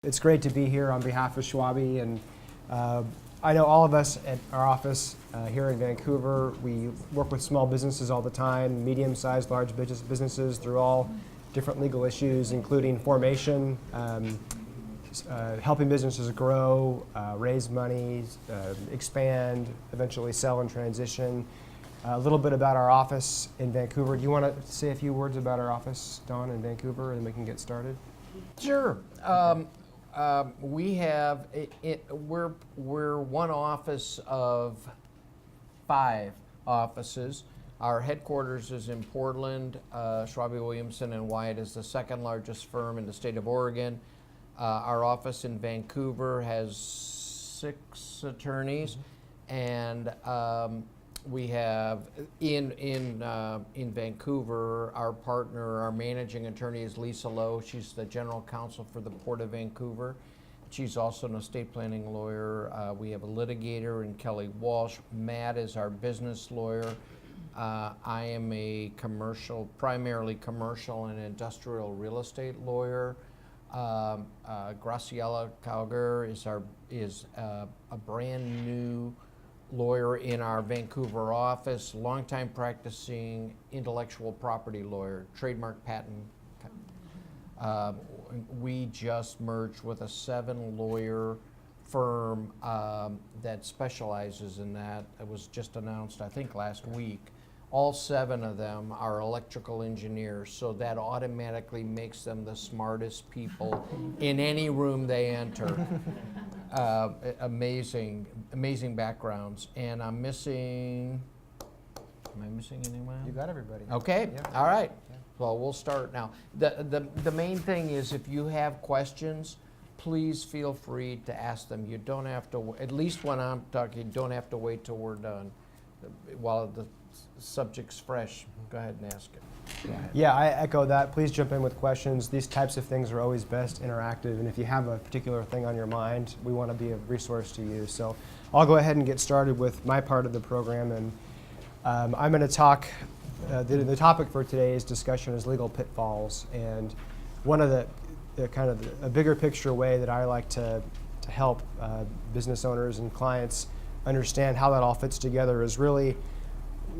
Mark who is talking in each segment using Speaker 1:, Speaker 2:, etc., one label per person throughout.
Speaker 1: It's great to be here on behalf of Schwabe, and I know all of us at our office here in Vancouver, we work with small businesses all the time, medium-sized, large businesses through all different legal issues, including formation, helping businesses grow, raise money, expand, eventually sell and transition. A little bit about our office in Vancouver. Do you want to say a few words about our office, Don, in Vancouver, and we can get started?
Speaker 2: Sure. We have we're one office of 5 offices. Our headquarters is in Portland. Schwabe Williamson and Wyatt is the second largest firm in the state of Oregon. Our office in Vancouver has 6 attorneys, and we have in Vancouver, our partner, our managing attorney is Lisa Lowe. She's the general counsel for the Port of Vancouver. She's also an estate planning lawyer. We have a litigator in Kelly Walsh. Matt is our business lawyer. I am a primarily commercial and industrial real estate lawyer. Graciela Calgar is a brand new lawyer in our Vancouver office, longtime practicing intellectual property lawyer, trademark patent. We just merged with a 7-lawyer firm that specializes in that. It was just announced, I think, last week. All 7 of them are electrical engineers, so that automatically makes them the smartest people in any room they enter. Amazing backgrounds. And am I missing anyone?
Speaker 1: You got everybody.
Speaker 2: Okay,
Speaker 1: Yeah.
Speaker 2: all right. Well, we'll start now. The main thing is, if you have questions, please feel free to ask them. You don't have to, at least when I'm talking, you don't have to wait till we're done. While the subject's fresh, go ahead and ask it.
Speaker 1: Yeah, I echo that. Please jump in with questions. These types of things are always best interactive, and if you have a particular thing on your mind, we want to be a resource to you. So I'll go ahead and get started with my part of the program, and I'm going to talk, the topic for today's discussion is legal pitfalls, and one of the kind of a bigger picture way that I like to help business owners and clients understand how that all fits together is really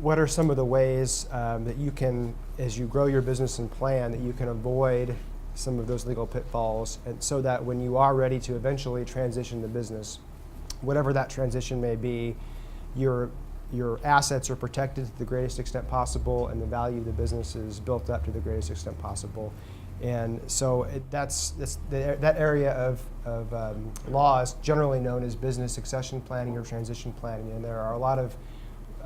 Speaker 1: what are some of the ways that you can, as you grow your business and plan, that you can avoid some of those legal pitfalls, and so that when you are ready to eventually transition the business, whatever that transition may be, your assets are protected to the greatest extent possible, and the value of the business is built up to the greatest extent possible. And so that area of law is generally known as business succession planning or transition planning, and there are a lot of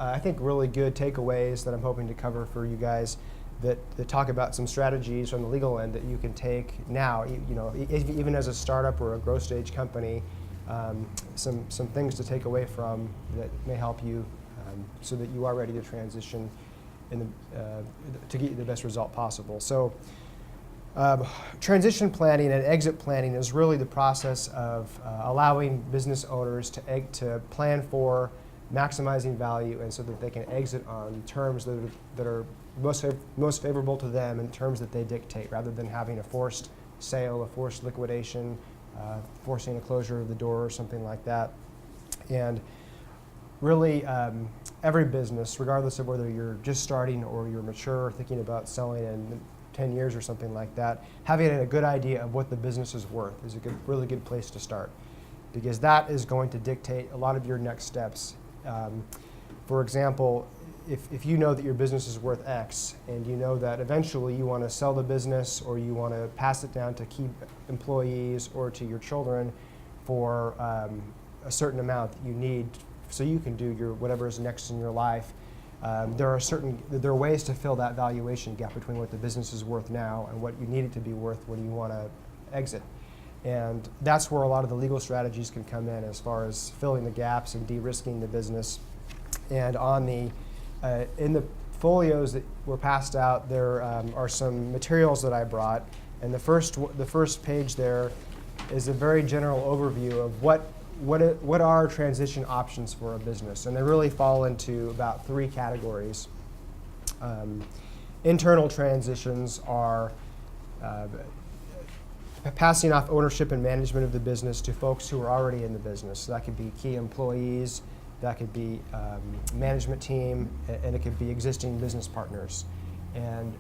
Speaker 1: I think really good takeaways that I'm hoping to cover for you guys that talk about some strategies from the legal end that you can take now, even as a startup or a growth stage company, some things to take away from that may help you so that you are ready to transition to get you the best result possible. So transition planning and exit planning is really the process of allowing business owners to plan for maximizing value, and so that they can exit on terms that are most favorable to them, and terms that they dictate, rather than having a forced sale, a forced liquidation, forcing a closure of the door or something like that. And really, every business, regardless of whether you're just starting or you're mature or thinking about selling in 10 years or something like that, having a good idea of what the business is worth is a really good place to start, because that is going to dictate a lot of your next steps. For example, if you know that your business is worth X, and you know that eventually you want to sell the business, or you want to pass it down to key employees or to your children for a certain amount that you need so you can do whatever is next in your life, there are ways to fill that valuation gap between what the business is worth now and what you need it to be worth when you want to exit. And that's where a lot of the legal strategies can come in, as far as filling the gaps and de-risking the business. And in the folios that were passed out, there are some materials that I brought. And the first page there is a very general overview of what are transition options for a business. And they really fall into about 3 categories. Internal transitions are passing off ownership and management of the business to folks who are already in the business. So that could be key employees, that could be management team, and it could be existing business partners. And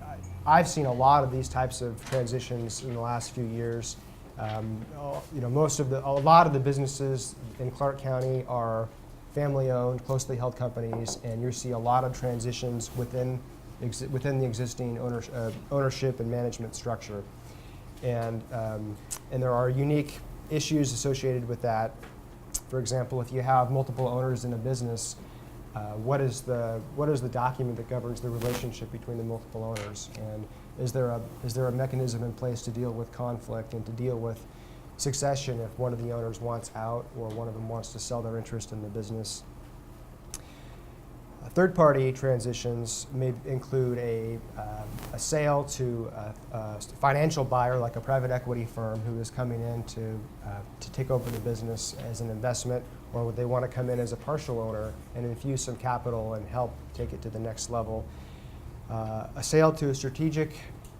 Speaker 1: I've seen a lot of these types of transitions in the last few years. A lot of the businesses in Clark County are family-owned, closely held companies, and you see a lot of transitions within the existing ownership and management structure. And there are unique issues associated with that. For example, if you have multiple owners in a business, what is the document that governs the relationship between the multiple owners? And is there a mechanism in place to deal with conflict and to deal with succession if one of the owners wants out or one of them wants to sell their interest in the business? Third-party transitions may include a sale to a financial buyer, like a private equity firm who is coming in to take over the business as an investment, or they want to come in as a partial owner and infuse some capital and help take it to the next level. A sale to a strategic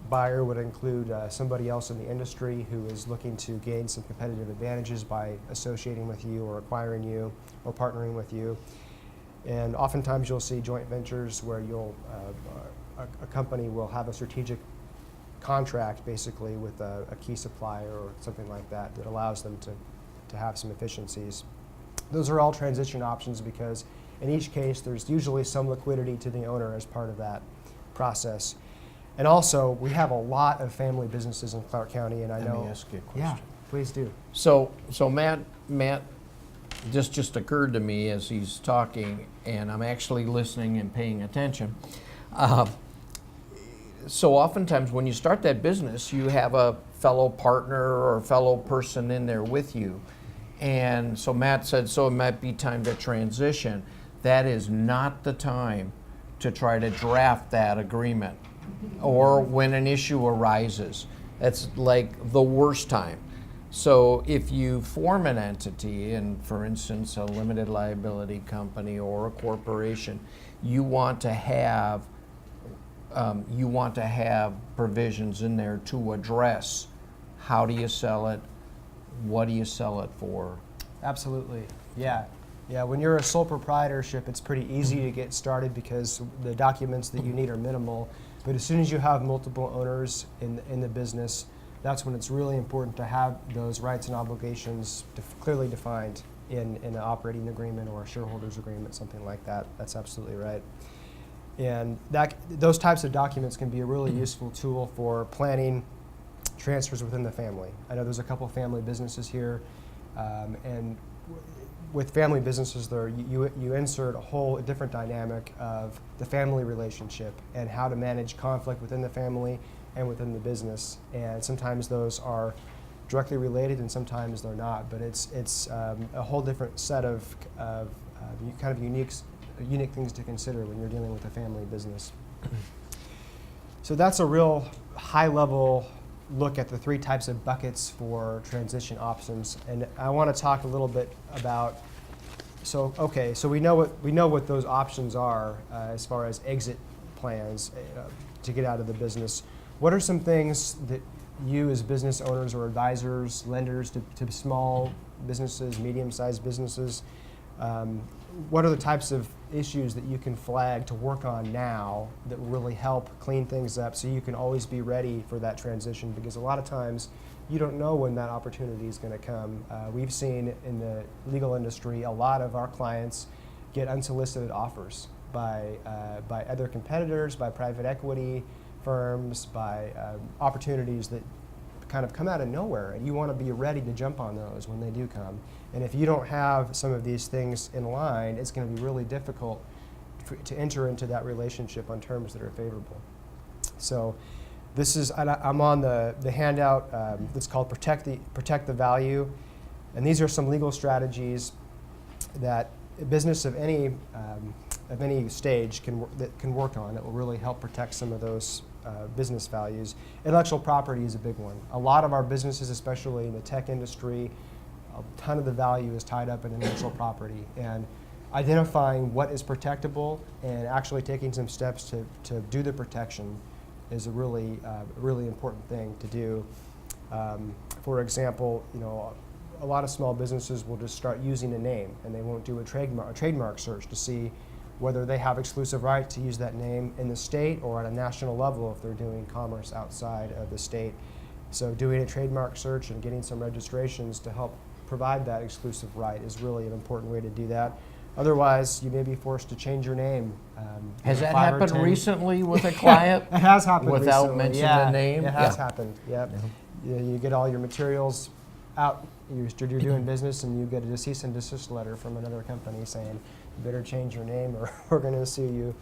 Speaker 1: buyer would include somebody else in the industry who is looking to gain some competitive advantages by associating with you or acquiring you or partnering with you. And oftentimes you'll see joint ventures where a company will have a strategic contract basically with a key supplier or something like that that allows them to have some efficiencies. Those are all transition options because in each case there's usually some liquidity to the owner as part of that process. And also we have a lot of family businesses in Clark County, and I know.
Speaker 2: Let me ask you a question.
Speaker 1: Yeah, please do.
Speaker 2: So Matt, this just occurred to me as he's talking, and I'm actually listening and paying attention. So oftentimes when you start that business, you have a fellow partner or fellow person in there with you. And so Matt said, so it might be time to transition. That is not the time to try to draft that agreement or when an issue arises. That's like the worst time. So if you form an entity, and for instance, a limited liability company or a corporation, you want to have provisions in there to address how do you sell it, what do you sell it for.
Speaker 1: Absolutely, yeah. Yeah, when you're a sole proprietorship, it's pretty easy to get started because the documents that you need are minimal. But as soon as you have multiple owners in the business, that's when it's really important to have those rights and obligations clearly defined in an operating agreement or a shareholders agreement, something like that. That's absolutely right. And those types of documents can be a really useful tool for planning transfers within the family. I know there's a couple family businesses here, and with family businesses, you insert a whole different dynamic of the family relationship and how to manage conflict within the family and within the business. And sometimes those are directly related and sometimes they're not, but it's a whole different set of kind of unique things to consider when you're dealing with a family business. So that's a real high-level look at the three types of buckets for transition options, and I want to talk a little bit about. So we know what those options are as far as exit plans to get out of the business. What are some things that you as business owners or advisors, lenders to small businesses, medium-sized businesses, what are the types of issues that you can flag to work on now that will really help clean things up so you can always be ready for that transition? Because a lot of times you don't know when that opportunity is going to come. We've seen in the legal industry a lot of our clients get unsolicited offers by other competitors, by private equity firms, by opportunities that kind of come out of nowhere, and you want to be ready to jump on those when they do come. And if you don't have some of these things in line, it's going to be really difficult to enter into that relationship on terms that are favorable. So this is, I'm on the handout that's called Protect the Value, and these are some legal strategies that a business of any stage can work on that will really help protect some of those business values. Intellectual property is a big one. A lot of our businesses, especially in the tech industry, a ton of the value is tied up in intellectual property, and identifying what is protectable and actually taking some steps to do the protection is a really important thing to do. For example, a lot of small businesses will just start using a name, and they won't do a trademark search to see whether they have exclusive right to use that name in the state or at a national level if they're doing commerce outside of the state. So doing a trademark search and getting some registrations to help provide that exclusive right is really an important way to do that. Otherwise, you may be forced to change your name.
Speaker 2: Has that
Speaker 1: 5 or
Speaker 2: happened
Speaker 1: 10
Speaker 2: recently with a client?
Speaker 1: It has happened
Speaker 2: without
Speaker 1: recently.
Speaker 2: mentioning
Speaker 1: Yeah,
Speaker 2: the name?
Speaker 1: It has
Speaker 2: Yeah.
Speaker 1: happened, yep. You get all your materials out, you're doing business, and you get a cease and desist letter from another company saying, you better change your name or we're going to sue you.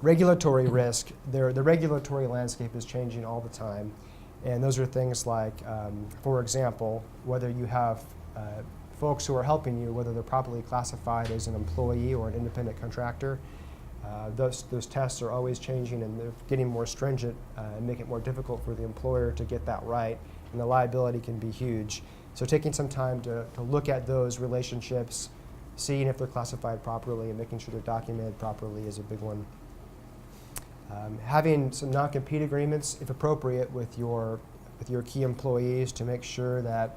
Speaker 1: Regulatory risk, the regulatory landscape is changing all the time. And those are things like, for example, whether you have folks who are helping you, whether they're properly classified as an employee or an independent contractor. Those tests are always changing, and they're getting more stringent and make it more difficult for the employer to get that right, and the liability can be huge. So taking some time to look at those relationships, seeing if they're classified properly and making sure they're documented properly is a big one. Having some non-compete agreements, if appropriate, with your key employees to make sure that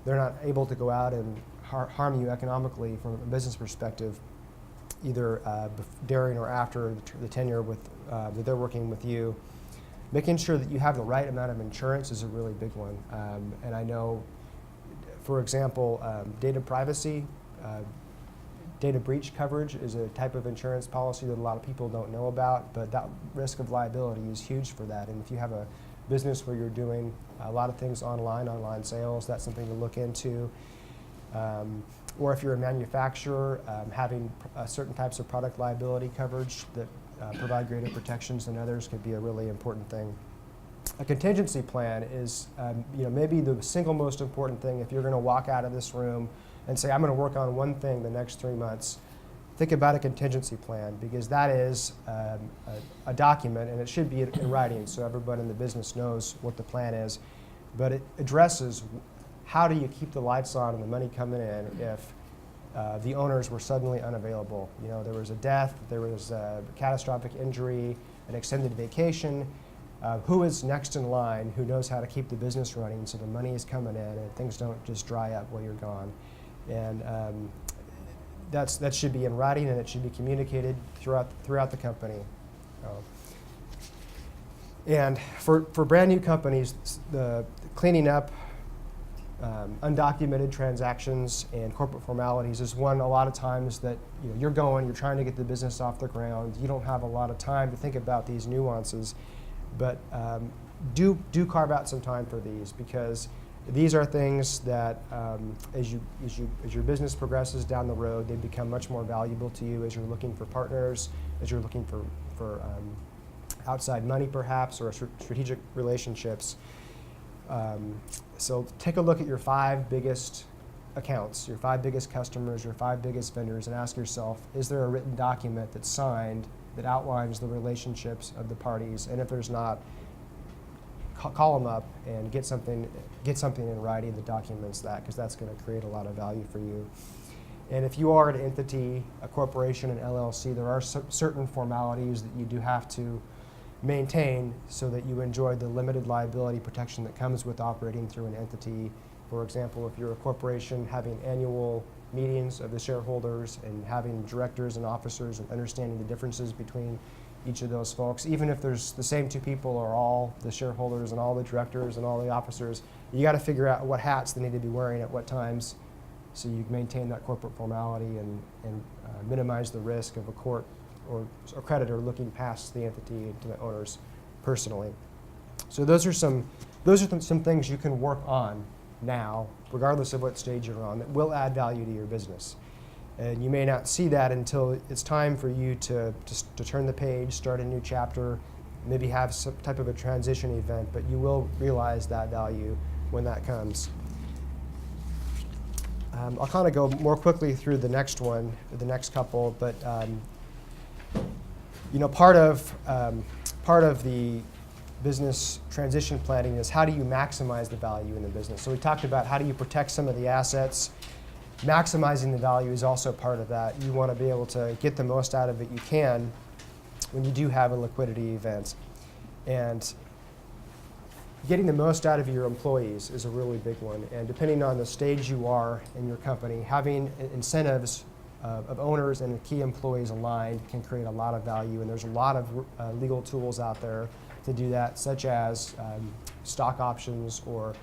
Speaker 1: they're not able to go out and harm you economically from a business perspective, either during or after the tenure that they're working with you. Making sure that you have the right amount of insurance is a really big one. And I know, for example, data privacy, data breach coverage is a type of insurance policy that a lot of people don't know about, but that risk of liability is huge for that. And if you have a business where you're doing a lot of things online sales, that's something to look into. Or if you're a manufacturer, having certain types of product liability coverage that provide greater protections than others could be a really important thing. A contingency plan is maybe the single most important thing. If you're going to walk out of this room and say, I'm going to work on one thing the next 3 months, think about a contingency plan, because that is a document, and it should be in writing so everybody in the business knows what the plan is. But it addresses how do you keep the lights on and the money coming in if the owners were suddenly unavailable. There was a death, there was a catastrophic injury, an extended vacation. Who is next in line who knows how to keep the business running so the money is coming in and things don't just dry up while you're gone? And that should be in writing, and it should be communicated throughout the company. And for brand new companies, the cleaning up undocumented transactions and corporate formalities is one a lot of times that you're trying to get the business off the ground. You don't have a lot of time to think about these nuances, but do carve out some time for these, because these are things that as your business progresses down the road, they become much more valuable to you as you're looking for partners, as you're looking for outside money perhaps, or strategic relationships. So take a look at your 5 biggest accounts, your 5 biggest customers, your 5 biggest vendors, and ask yourself, is there a written document that's signed that outlines the relationships of the parties? And if there's not, call them up and get something in writing that documents that, because that's going to create a lot of value for you. And if you are an entity, a corporation, an LLC, there are certain formalities that you do have to maintain so that you enjoy the limited liability protection that comes with operating through an entity. For example, if you're a corporation, having annual meetings of the shareholders and having directors and officers and understanding the differences between each of those folks. Even if there's the same 2 people are all the shareholders and all the directors and all the officers, you got to figure out what hats they need to be wearing at what times so you maintain that corporate formality and minimize the risk of a court or creditor looking past the entity to the owners personally. So those are some things you can work on now, regardless of what stage you're on, that will add value to your business. And you may not see that until it's time for you to turn the page, start a new chapter, maybe have some type of a transition event, but you will realize that value when that comes. I'll kind of go more quickly through the next couple, but part of the business transition planning is how do you maximize the value in the business. So we talked about how do you protect some of the assets. Maximizing the value is also part of that. You want to be able to get the most out of it you can when you do have a liquidity event. And getting the most out of your employees is a really big one. And depending on the stage you are in your company, having incentives of owners and key employees aligned can create a lot of value. And there's a lot of legal tools out there to do that, such as stock options or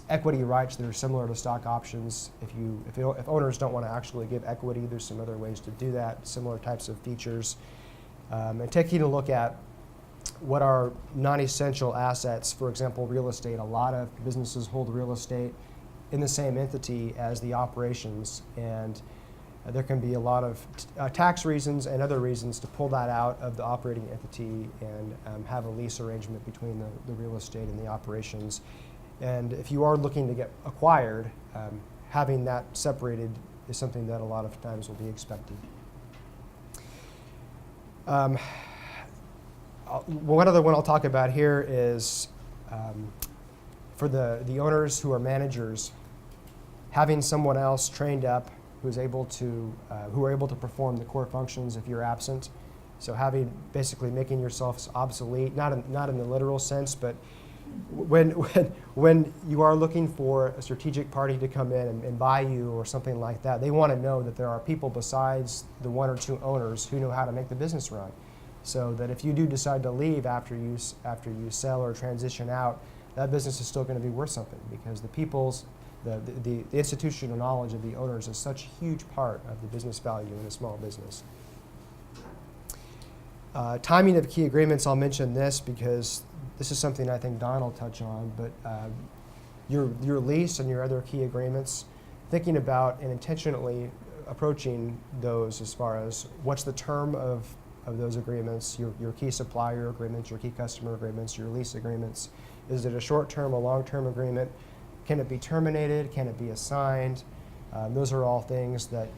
Speaker 1: equity rights that are similar to stock options. If owners don't want to actually give equity, there's some other ways to do that, similar types of features. And taking a look at what are non-essential assets, for example, real estate. A lot of businesses hold real estate in the same entity as the operations, and there can be a lot of tax reasons and other reasons to pull that out of the operating entity and have a lease arrangement between the real estate and the operations. And if you are looking to get acquired, having that separated is something that a lot of times will be expected. One other one I'll talk about here is for the owners who are managers, having someone else trained up who are able to perform the core functions if you're absent. So basically making yourself obsolete, not in the literal sense, but when you are looking for a strategic party to come in and buy you or something like that, they want to know that there are people besides the one or two owners who know how to make the business run. So that if you do decide to leave after you sell or transition out, that business is still going to be worth something, because the institutional knowledge of the owners is such a huge part of the business value in a small business. Timing of key agreements, I'll mention this because this is something I think Don will touch on, but your lease and your other key agreements, thinking about and intentionally approaching those as far as what's the term of those agreements, your key supplier agreements, your key customer agreements, your lease agreements. Is it a short-term or long-term agreement? Can it be terminated? Can it be assigned? Those are all things that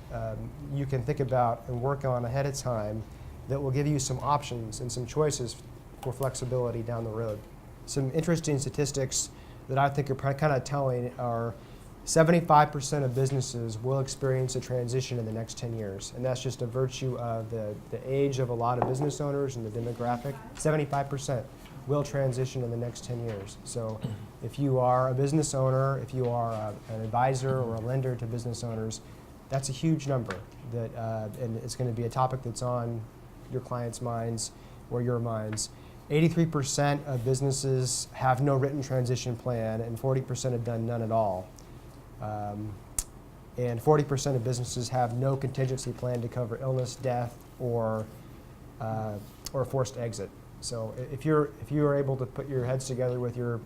Speaker 1: you can think about and work on ahead of time that will give you some options and some choices for flexibility down the road. Some interesting statistics that I think are kind of telling are 75% of businesses will experience a transition in the next 10 years. And that's just a virtue of the age of a lot of business owners and the demographic. 75% will transition in the next 10 years. So if you are a business owner, if you are an advisor or a lender to business owners, that's a huge number. And it's going to be a topic that's on your clients' minds or your minds. 83% of businesses have no written transition plan, and 40% have done none at all. And 40% of businesses have no contingency plan to cover illness, death, or forced exit. So if you are able to put your heads together with your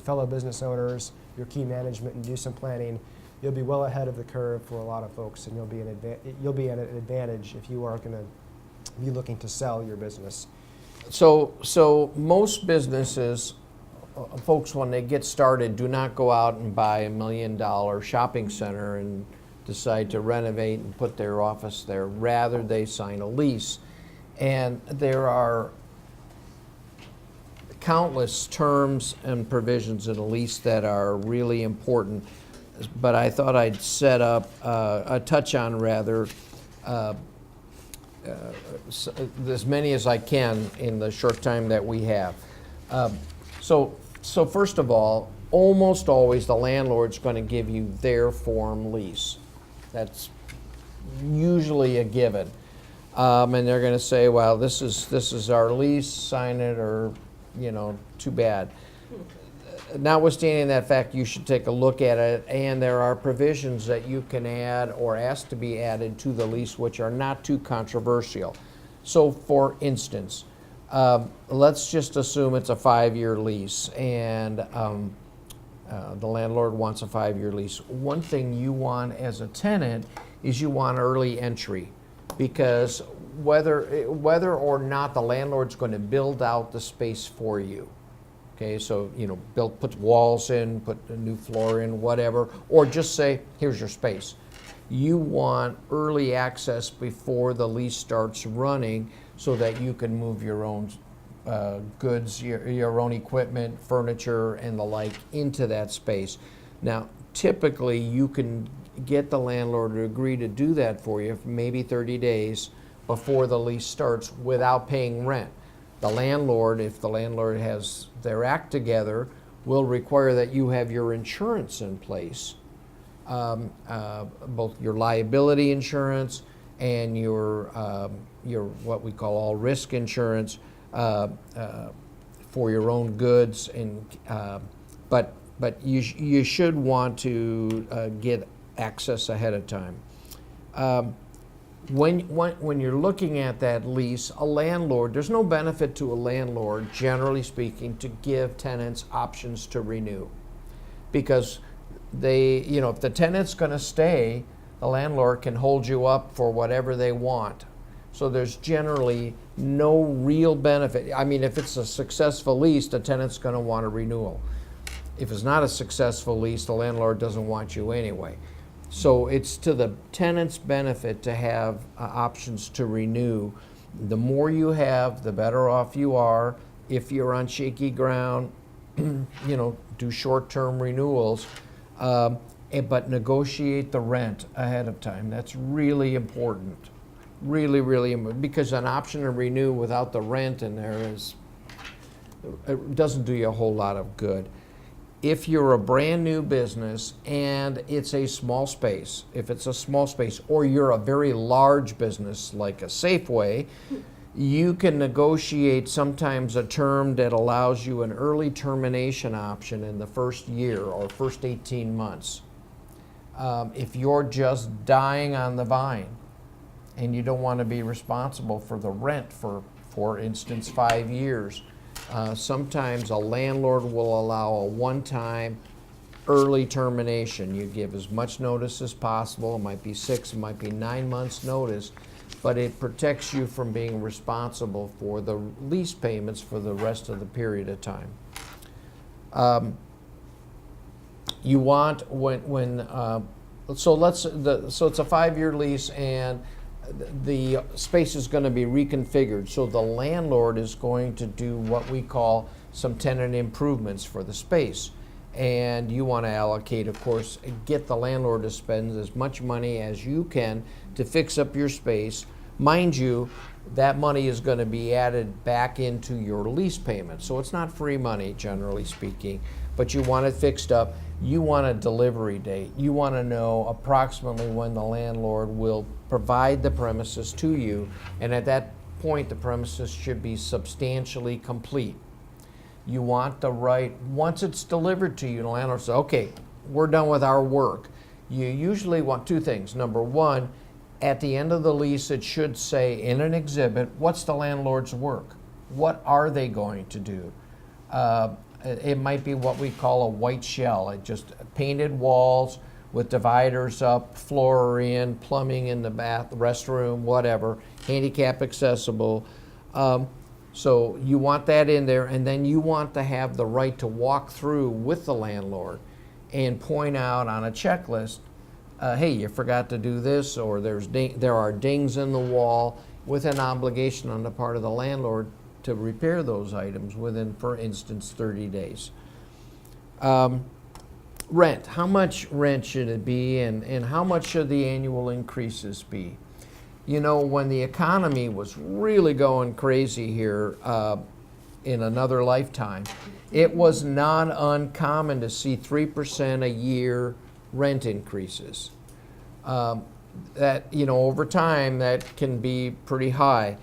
Speaker 1: fellow business owners, your key management, and do some planning, you'll be well ahead of the curve for a lot of folks, and you'll be at an advantage if you are going to be looking to sell your business.
Speaker 2: So most businesses, folks, when they get started, do not go out and buy $1 million shopping center and decide to renovate and put their office there. Rather, they sign a lease. And there are countless terms and provisions in a lease that are really important. But I thought I'd set up touch on as many as I can in the short time that we have. So first of all, almost always the landlord's going to give you their form lease. That's usually a given. And they're going to say, well, this is our lease, sign it, or, too bad. Notwithstanding that fact, you should take a look at it, and there are provisions that you can add or ask to be added to the lease which are not too controversial. So for instance, let's just assume it's a 5-year lease, and the landlord wants a 5-year lease. One thing you want as a tenant is you want early entry, because whether or not the landlord's going to build out the space for you, okay, so put walls in, put a new floor in, whatever, or just say, here's your space. You want early access before the lease starts running, so that you can move your own goods, your own equipment, furniture, and the like into that space. Now, typically, you can get the landlord to agree to do that for you for maybe 30 days before the lease starts without paying rent. The landlord, if the landlord has their act together, will require that you have your insurance in place, both your liability insurance and your what we call all risk insurance for your own goods. And but you should want to get access ahead of time. When you're looking at that lease, a landlord, there's no benefit to a landlord, generally speaking, to give tenants options to renew. Because if the tenant's going to stay, the landlord can hold you up for whatever they want. So there's generally no real benefit. I mean, if it's a successful lease, the tenant's going to want a renewal. If it's not a successful lease, the landlord doesn't want you anyway. So it's to the tenant's benefit to have options to renew. The more you have, the better off you are. If you're on shaky ground, do short-term renewals, but negotiate the rent ahead of time. That's really important. Really, really important, because an option to renew without the rent in there it doesn't do you a whole lot of good. If you're a brand new business and it's a small space, if it's a small space, or you're a very large business like a Safeway, you can negotiate sometimes a term that allows you an early termination option in the first year or first 18 months. If you're just dying on the vine and you don't want to be responsible for the rent for instance, 5 years, sometimes a landlord will allow a one-time early termination. You give as much notice as possible. It might be 6, it might be 9 months notice, but it protects you from being responsible for the lease payments for the rest of the period of time. You want so it's a 5-year lease, and the space is going to be reconfigured. So the landlord is going to do what we call some tenant improvements for the space. And you want to allocate, of course, get the landlord to spend as much money as you can to fix up your space. Mind you, that money is going to be added back into your lease payment. So it's not free money, generally speaking, but you want it fixed up. You want a delivery date. You want to know approximately when the landlord will provide the premises to you, and at that point the premises should be substantially complete. You want the right, once it's delivered to you, the landlord says, okay, we're done with our work. You usually want 2 things. Number 1, at the end of the lease it should say in an exhibit, what's the landlord's work? What are they going to do? It might be what we call a white shell. It just painted walls with dividers up, floor in, plumbing in the restroom, whatever, handicap accessible. So you want that in there, and then you want to have the right to walk through with the landlord and point out on a checklist, hey, you forgot to do this, or there are dings in the wall, with an obligation on the part of the landlord to repair those items within, for instance, 30 days. Rent. How much rent should it be, and how much should the annual increases be? You know, when the economy was really going crazy here in another lifetime, it was not uncommon to see 3% a year rent increases. That, over time, that can be pretty high.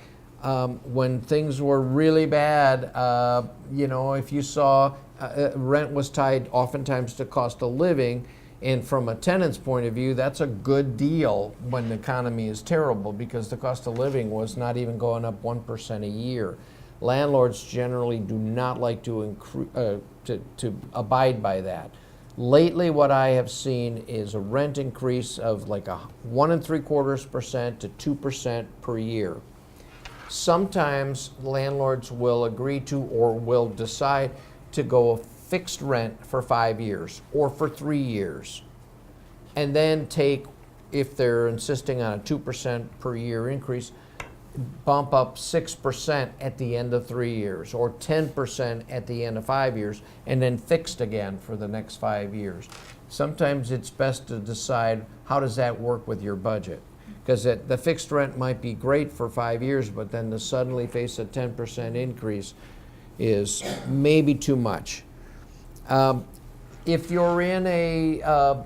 Speaker 2: When things were really bad, if you saw rent was tied oftentimes to cost of living, and from a tenant's point of view, that's a good deal when the economy is terrible, because the cost of living was not even going up 1% a year. Landlords generally do not like to abide by that. Lately, what I have seen is a rent increase of like 1.75% to 2% per year. Sometimes landlords will agree to or will decide to go fixed rent for 5 years or for 3 years, and then take, if they're insisting on a 2% per year increase, bump up 6% at the end of 3 years or 10% at the end of 5 years, and then fixed again for the next 5 years. Sometimes it's best to decide, how does that work with your budget? Because the fixed rent might be great for 5 years, but then to suddenly face a 10% increase is maybe too much. If you're in a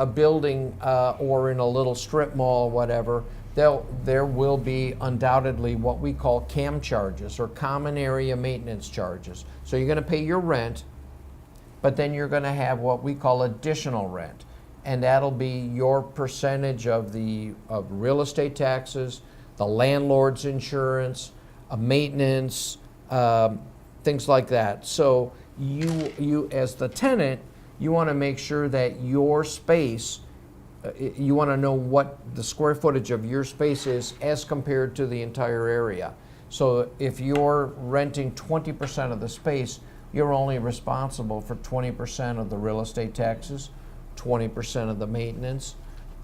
Speaker 2: building or in a little strip mall, whatever, there will be undoubtedly what we call CAM charges, or common area maintenance charges. So you're going to pay your rent, but then you're going to have what we call additional rent, and that'll be your percentage of real estate taxes, the landlord's insurance, maintenance, things like that. So you as the tenant, you want to make sure that your space, you want to know what the square footage of your space is as compared to the entire area. So if you're renting 20% of the space, you're only responsible for 20% of the real estate taxes, 20% of the maintenance,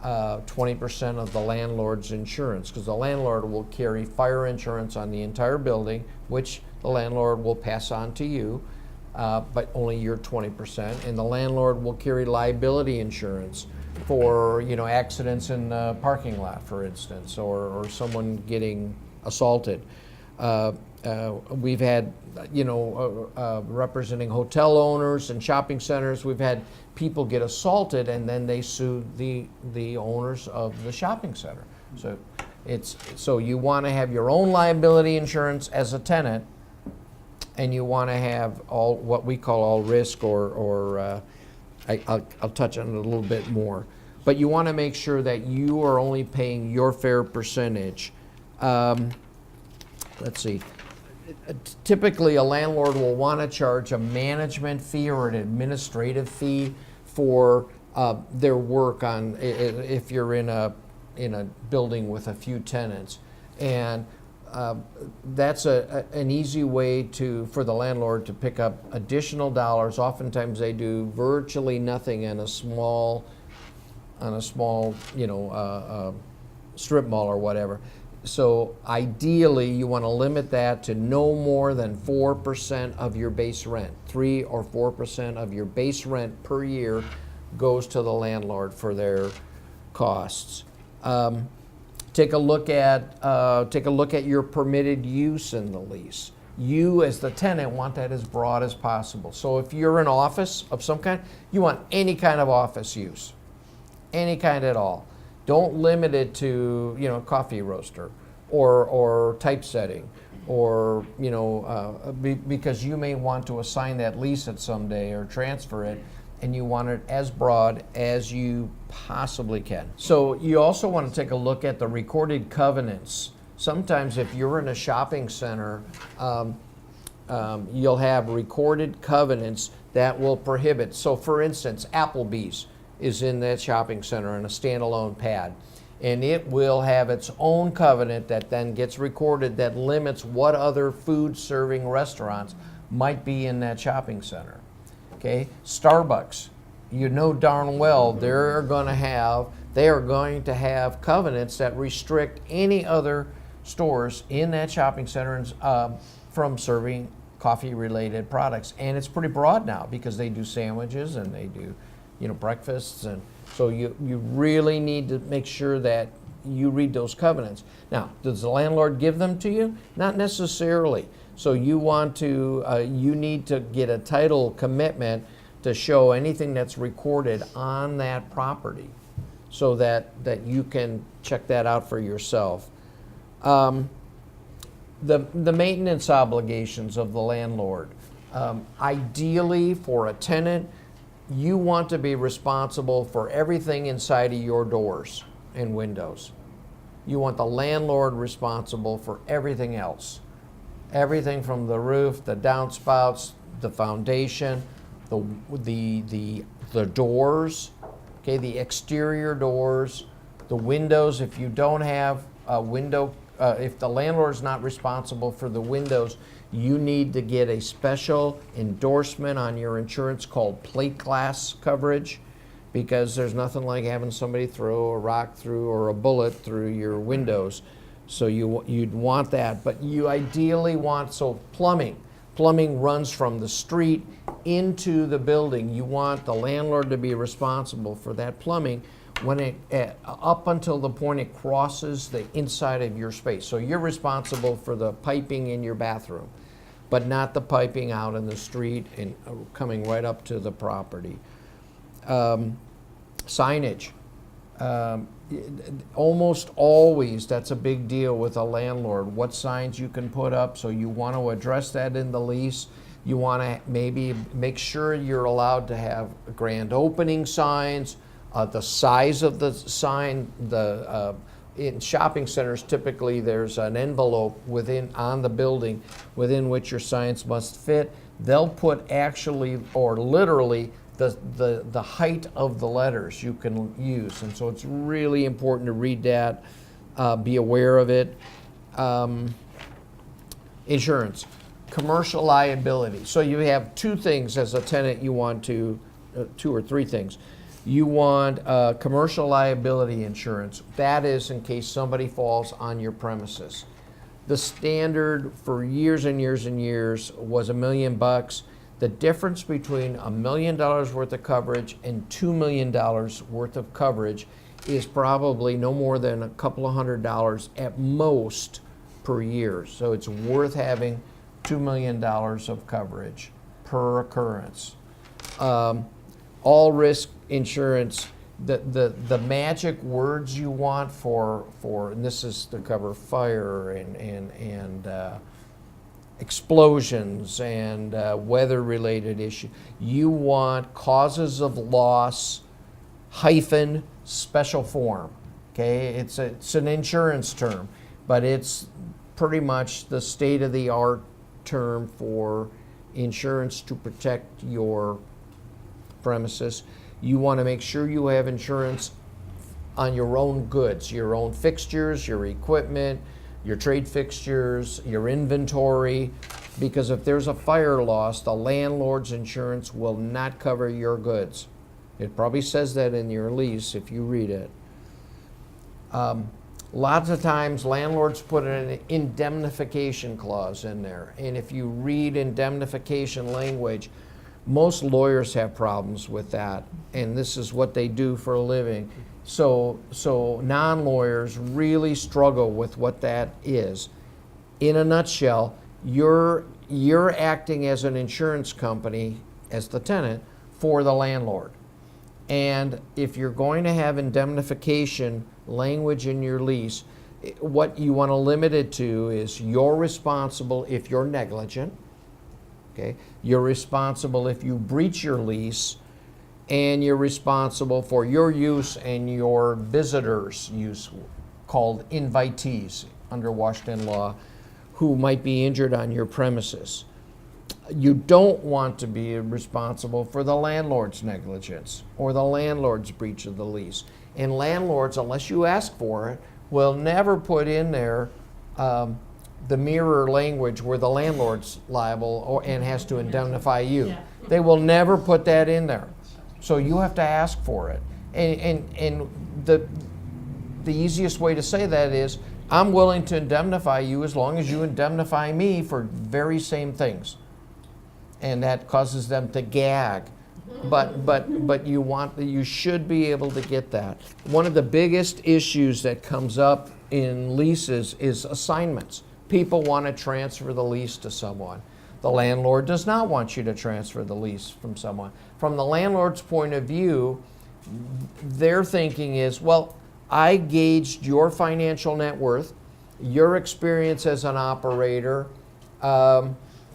Speaker 2: 20% of the landlord's insurance, because the landlord will carry fire insurance on the entire building, which the landlord will pass on to you, but only your 20%, and the landlord will carry liability insurance for accidents in the parking lot, for instance, or someone getting assaulted. We've had, representing hotel owners and shopping centers, we've had people get assaulted and then they sue the owners of the shopping center. So you want to have your own liability insurance as a tenant, and you want to have all what we call all risk, or I'll touch on it a little bit more. But you want to make sure that you are only paying your fair percentage. Let's see. Typically, a landlord will want to charge a management fee or an administrative fee for their work on, if you're in a building with a few tenants, and that's an easy way for the landlord to pick up additional dollars. Oftentimes, they do virtually nothing on a small strip mall or whatever. So ideally, you want to limit that to no more than 4% of your base rent. 3 or 4% of your base rent per year goes to the landlord for their costs. Take a look at your permitted use in the lease. You, as the tenant, want that as broad as possible. So if you're an office of some kind, you want any kind of office use, any kind at all. Don't limit it to coffee roaster or typesetting, or because you may want to assign that lease it someday or transfer it, and you want it as broad as you possibly can. So you also want to take a look at the recorded covenants. Sometimes if you're in a shopping center, you'll have recorded covenants that will prohibit. So for instance, Applebee's is in that shopping center on a standalone pad, and it will have its own covenant that then gets recorded that limits what other food serving restaurants might be in that shopping center. Okay, Starbucks, darn well they are going to have covenants that restrict any other stores in that shopping center from serving coffee related products. And it's pretty broad now because they do sandwiches and they do breakfasts, and so you really need to make sure that you read those covenants. Now, does the landlord give them to you? Not necessarily. So you need to get a title commitment to show anything that's recorded on that property, so that you can check that out for yourself. The maintenance obligations of the landlord. Ideally, for a tenant, you want to be responsible for everything inside of your doors and windows. You want the landlord responsible for everything else. Everything from the roof, the downspouts, the foundation, the doors, okay, the exterior doors, the windows. If you don't have a window, if the landlord's not responsible for the windows, you need to get a special endorsement on your insurance called plate glass coverage, because there's nothing like having somebody throw a rock through or a bullet through your windows. So you'd want that, but you ideally want, plumbing runs from the street into the building. You want the landlord to be responsible for that plumbing, when up until the point it crosses the inside of your space. So you're responsible for the piping in your bathroom, but not the piping out in the street and coming right up to the property. Signage. Almost always that's a big deal with a landlord, what signs you can put up, so you want to address that in the lease. You want to maybe make sure you're allowed to have grand opening signs, the size of the sign. In shopping centers, typically there's an envelope on the building within which your signs must fit. They'll put actually or literally the height of the letters you can use, and so it's really important to read that, be aware of it. Insurance, commercial liability. So you have two things as a tenant you want to, two or three things. You want commercial liability insurance. That is in case somebody falls on your premises. The standard for years and years and years was $1 million. The difference between $1 million worth of coverage and $2 million worth of coverage is probably no more than a couple of $100 at most per year. So it's worth having $2 million of coverage per occurrence. All risk insurance, the magic words you want for and this is to cover fire and explosions and weather-related issues. You want causes of loss hyphen special form. Okay, it's an insurance term, but it's pretty much the state-of-the-art term for insurance to protect your premises. You want to make sure you have insurance on your own goods, your own fixtures, your equipment, your trade fixtures, your inventory, because if there's a fire loss, the landlord's insurance will not cover your goods. It probably says that in your lease if you read it. Lots of times landlords put an indemnification clause in there, and if you read indemnification language, most lawyers have problems with that, and this is what they do for a living. So non-lawyers really struggle with what that is. In a nutshell, you're acting as an insurance company, as the tenant, for the landlord. And if you're going to have indemnification language in your lease, what you want to limit it to is you're responsible if you're negligent. Okay? You're responsible if you breach your lease, and you're responsible for your use and your visitors' use, called invitees under Washington law, who might be injured on your premises. You don't want to be responsible for the landlord's negligence or the landlord's breach of the lease. And landlords, unless you ask for it, will never put in there the mirror language where the landlord's liable and has to indemnify you. Yeah. They will never put that in there. So you have to ask for it. And the easiest way to say that is, I'm willing to indemnify you as long as you indemnify me for very same things. And that causes them to gag. But you should be able to get that. One of the biggest issues that comes up in leases is assignments. People want to transfer the lease to someone. The landlord does not want you to transfer the lease from someone. From the landlord's point of view, their thinking is, well, I gauged your financial net worth, your experience as an operator,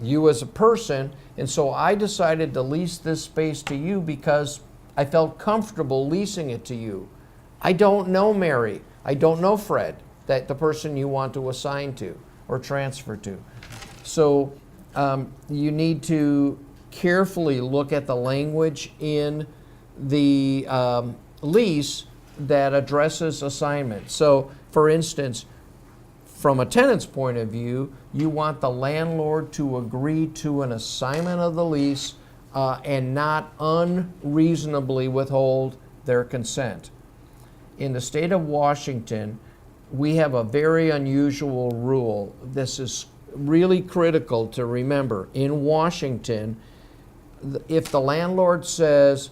Speaker 2: you as a person, and so I decided to lease this space to you because I felt comfortable leasing it to you. I don't know Mary. I don't know Fred, that the person you want to assign to or transfer to. So you need to carefully look at the language in the lease that addresses assignment. So, for instance, from a tenant's point of view, you want the landlord to agree to an assignment of the lease and not unreasonably withhold their consent. In the state of Washington, we have a very unusual rule. This is really critical to remember. In Washington, if the landlord says,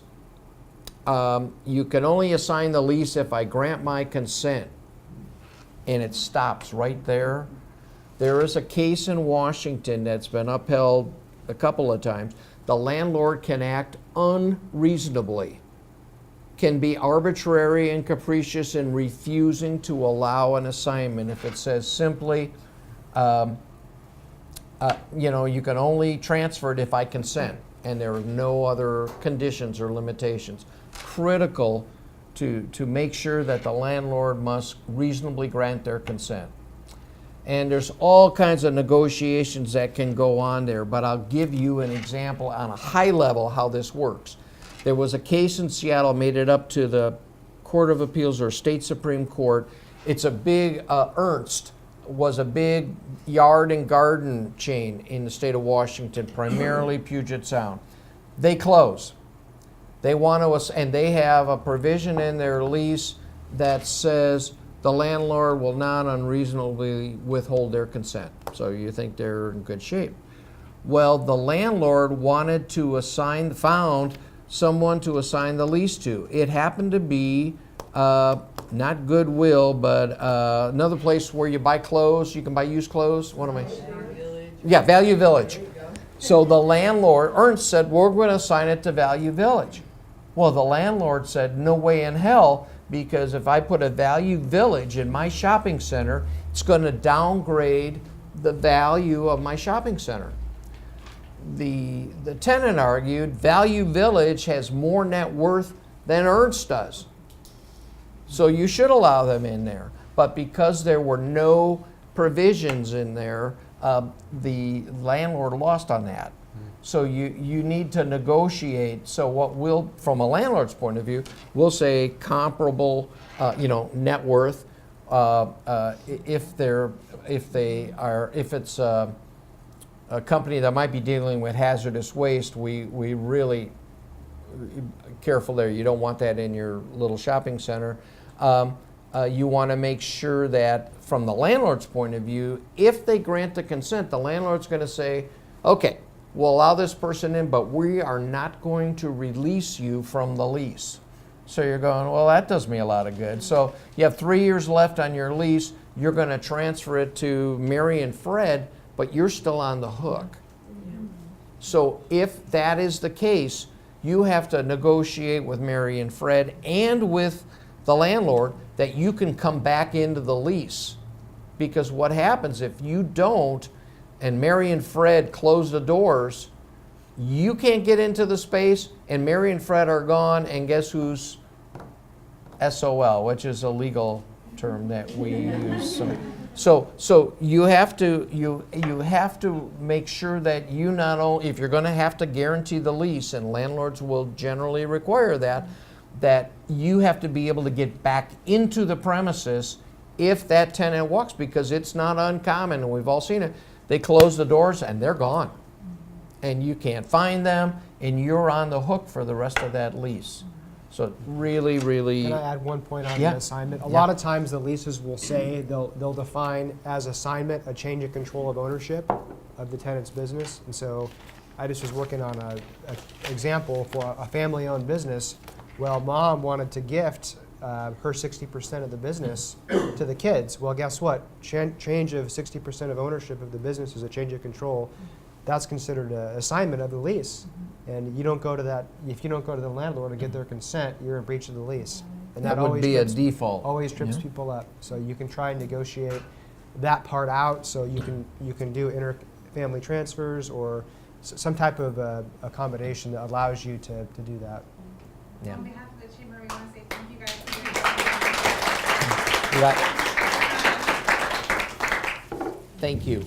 Speaker 2: you can only assign the lease if I grant my consent. And it stops right there. There is a case in Washington that's been upheld a couple of times. The landlord can act unreasonably, can be arbitrary and capricious in refusing to allow an assignment if it says simply, you can only transfer it if I consent, and there are no other conditions or limitations. Critical to make sure that the landlord must reasonably grant their consent. And there's all kinds of negotiations that can go on there, but I'll give you an example on a high level how this works. There was a case in Seattle, made it up to the Court of Appeals or State Supreme Court. It's a big, Ernst was a big yard and garden chain in the state of Washington, primarily Puget Sound. They close. They want to, and they have a provision in their lease that says the landlord will not unreasonably withhold their consent. So you think they're in good shape. Well, the landlord wanted to found someone to assign the lease to. It happened to be not Goodwill, but another place where you buy clothes. You can buy used clothes. What am I? Yeah, Value Village. So the landlord, Ernst, said, we're going to assign it to Value Village. Well, the landlord said, no way in hell, because if I put a Value Village in my shopping center, it's going to downgrade the value of my shopping center. The tenant argued Value Village has more net worth than Ernst does. So you should allow them in there. But because there were no provisions in there, the landlord lost on that. So you need to negotiate. So what we'll, from a landlord's point of view, we'll say comparable, net worth. If it's a company that might be dealing with hazardous waste, we really careful there. You don't want that in your little shopping center. You want to make sure that from the landlord's point of view, if they grant the consent, the landlord's going to say, okay, we'll allow this person in, but we are not going to release you from the lease. So you're going, well, that does me a lot of good. So you have 3 years left on your lease. You're going to transfer it to Mary and Fred, but you're still on the hook. So if that is the case, you have to negotiate with Mary and Fred and with the landlord that you can come back into the lease. Because what happens if you don't, and Mary and Fred close the doors, you can't get into the space, and Mary and Fred are gone, and guess who's SOL, which is a legal term that we use. So you have to make sure that you not only, if you're going to have to guarantee the lease, and landlords will generally require that you have to be able to get back into the premises if that tenant walks, because it's not uncommon, and we've all seen it. They close the doors and they're gone. And you can't find them, and you're on the hook for the rest of that lease. So really, really...
Speaker 1: Can I add one point on
Speaker 2: Yeah.
Speaker 1: the assignment? A lot of times the leases will say, they'll define as assignment a change of control of ownership of the tenant's business. And so I just was working on an example for a family-owned business. Well, mom wanted to gift her 60% of the business to the kids. Well, guess what? Change of 60% of ownership of the business is a change of control. That's considered an assignment of the lease. And you don't go to that, if you don't go to the landlord and get their consent, you're in breach of the lease. And
Speaker 2: That would be a default.
Speaker 1: Always trips
Speaker 2: Yeah.
Speaker 1: people up. So you can try and negotiate that part out, so you can do inter-family transfers or some type of accommodation that allows you to do that.
Speaker 2: Yeah.
Speaker 3: On behalf of the chamber, we want to say thank you guys for your
Speaker 2: Right. Thank you.